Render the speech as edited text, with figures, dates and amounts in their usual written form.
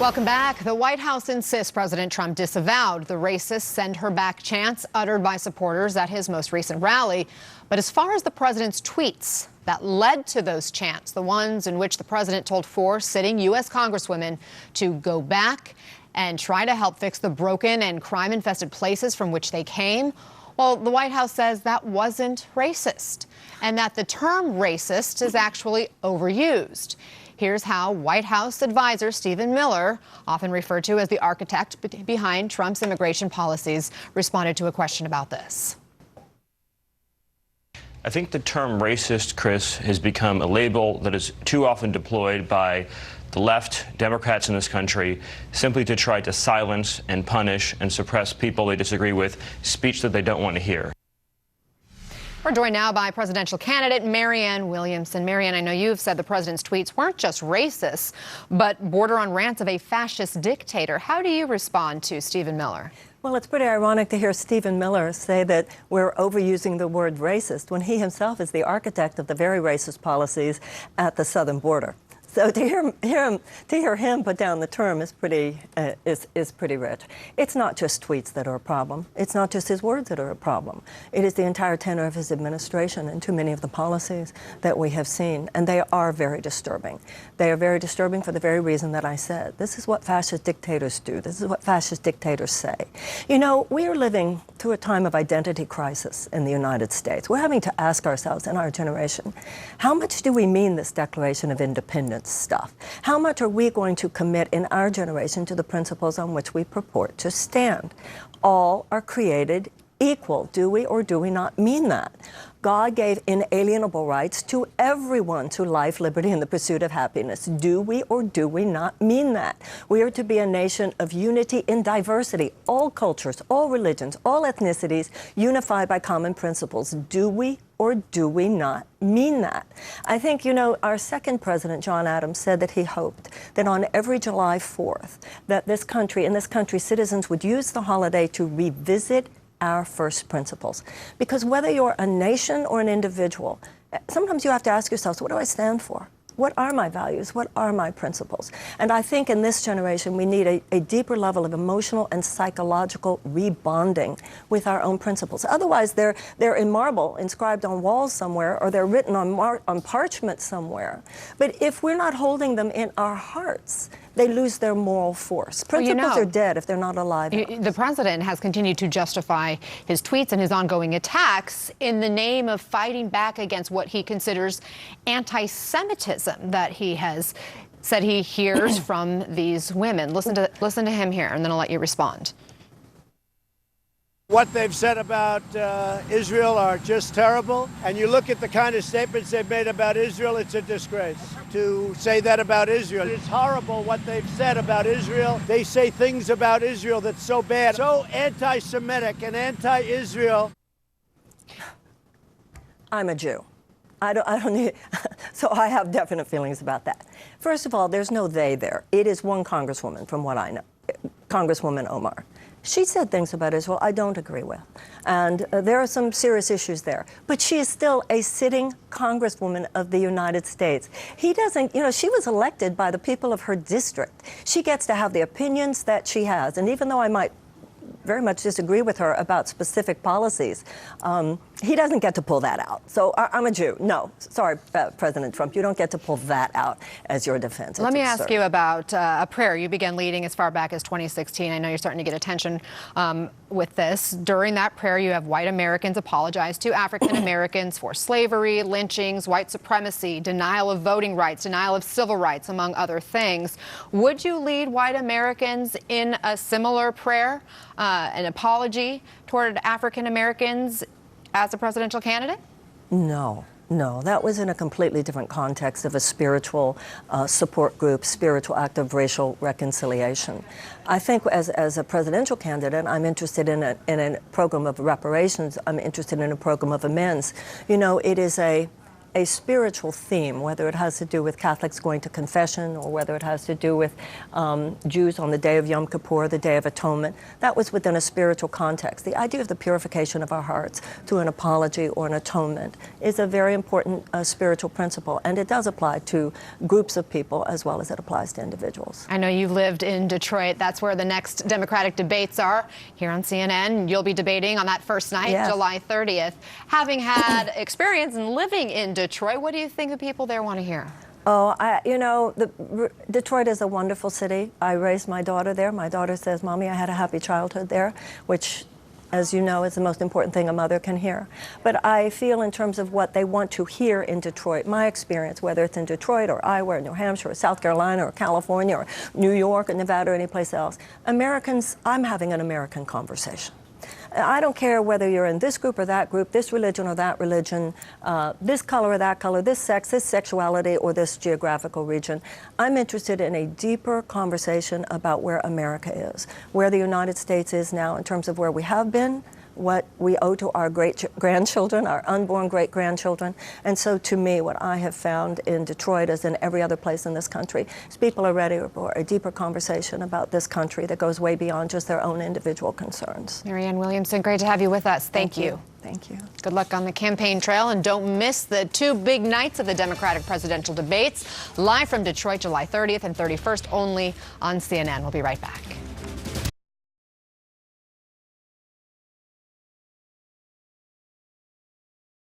Welcome back. The White House insists President Trump disavowed the racist send her back chants uttered by supporters at his most recent rally. But as far as the president's tweets that led to those chants, the ones in which the president told four sitting U.S. congresswomen to go back and try to help fix the broken and crime-infested places from which they came, well, the White House says that wasn't racist and that the term racist is actually overused. Here's how White House advisor Stephen Miller, often referred to as the architect behind Trump's immigration policies, responded to a question about this. I think the term racist, Chris, has become a label that is too often deployed by the left, Democrats in this country, simply to try to silence and punish and suppress people they disagree with, speech that they don't want to hear. We're joined now by presidential candidate Marianne Williamson. Marianne, I know you've said the president's tweets weren't just racist, but border on rants of a fascist dictator. How do you respond to Stephen Miller? Well, it's pretty ironic to hear Stephen Miller say that we're overusing the word racist when he himself is the architect of the very racist policies at the southern border. So to hear him put down the term is pretty rich. It's not just tweets that are a problem. It's not just his words that are a problem. It is the entire tenor of his administration and too many of the policies that we have seen, and they are very disturbing. They are very disturbing for the very reason that I said. This is what fascist dictators do. This is what fascist dictators say. You know, we are living through a time of identity crisis in the United States. We're having to ask ourselves in our generation, how much do we mean this Declaration of Independence stuff? How much are we going to commit in our generation to the principles on which we purport to stand? All are created equal. Do we or do we not mean that? God gave inalienable rights to everyone to life, liberty, and the pursuit of happiness. Do we or do we not mean that? We are to be a nation of unity in diversity, all cultures, all religions, all ethnicities, unified by common principles. Do we or do we not mean that? I think, you know, our second president, John Adams, said that he hoped that on every July 4th, that this country and this country's citizens would use the holiday to revisit our first principles. Because whether you're a nation or an individual, sometimes you have to ask yourselves, what do I stand for? What are my values? What are my principles? And I think in this generation, we need a deeper level of emotional and psychological rebonding with our own principles. Otherwise, they're in marble, inscribed on walls somewhere, or they're written on parchment somewhere. But if we're not holding them in our hearts, they lose their moral force. Principles are dead if they're not alive. The president has continued to justify his tweets and his ongoing attacks in the name of fighting back against what he considers anti-Semitism that he has said he hears from these women. Listen to him here, and then I'll let you respond. What they've said about Israel are just terrible. And you look at the kind of statements they've made about Israel, it's a disgrace to say that about Israel. It's horrible what they've said about Israel. They say things about Israel that's so bad, so anti-Semitic and anti-Israel. I'm a Jew. I don't need, so I have definite feelings about that. First of all, there's no they there. It is one congresswoman, from what I know, Congresswoman Omar. She said things about Israel I don't agree with, and there are some serious issues there. But she is still a sitting congresswoman of the United States. He doesn't, you know, she was elected by the people of her district. She gets to have the opinions that she has, and even though I might very much disagree with her about specific policies, he doesn't get to pull that out. So I'm a Jew. No, sorry, President Trump, you don't get to pull that out as your defense. Let me ask you about a prayer you began leading as far back as 2016. I know you're starting to get attention with this. During that prayer, you have white Americans apologize to African Americans for slavery, lynchings, white supremacy, denial of voting rights, denial of civil rights, among other things. Would you lead white Americans in a similar prayer, an apology toward African Americans as a presidential candidate? No. No, that was in a completely different context of a spiritual support group, spiritual act of racial reconciliation. I think as a presidential candidate, I'm interested in a program of reparations. I'm interested in a program of amends. You know, it is a a spiritual theme, whether it has to do with Catholics going to confession or whether it has to do with Jews on the day of Yom Kippur, the Day of Atonement. That was within a spiritual context. The idea of the purification of our hearts through an apology or an atonement is a very important spiritual principle, and it does apply to groups of people as well as it applies to individuals. I know you've lived in Detroit. That's where the next Democratic debates are here on CNN. You'll be debating on that first night, Yes. July 30th. Having had experience in living in Detroit, what do you think the people there want to hear? Oh, Detroit is a wonderful city. I raised my daughter there. My daughter says, "Mommy, I had a happy childhood there," which, as you know, is the most important thing a mother can hear. But I feel in terms of what they want to hear in Detroit, my experience, whether it's in Detroit or Iowa or New Hampshire or South Carolina or California or New York or Nevada or any place else, Americans, I'm having an American conversation. I don't care whether you're in this group or that group, this religion or that religion, this color or that color, this sex, this sexuality, or this geographical region. I'm interested in a deeper conversation about where America is, where the United States is now in terms of where we have been, what we owe to our great-grandchildren, our unborn great-grandchildren. And so to me, what I have found in Detroit, as in every other place in this country, is people are ready for a deeper conversation about this country that goes way beyond just their own individual concerns. Marianne Williamson, great to have you with us. Thank you. Thank you. Good luck on the campaign trail, and don't miss the two big nights of the Democratic presidential debates, live from Detroit, July 30th and 31st, only on CNN. We'll be right back.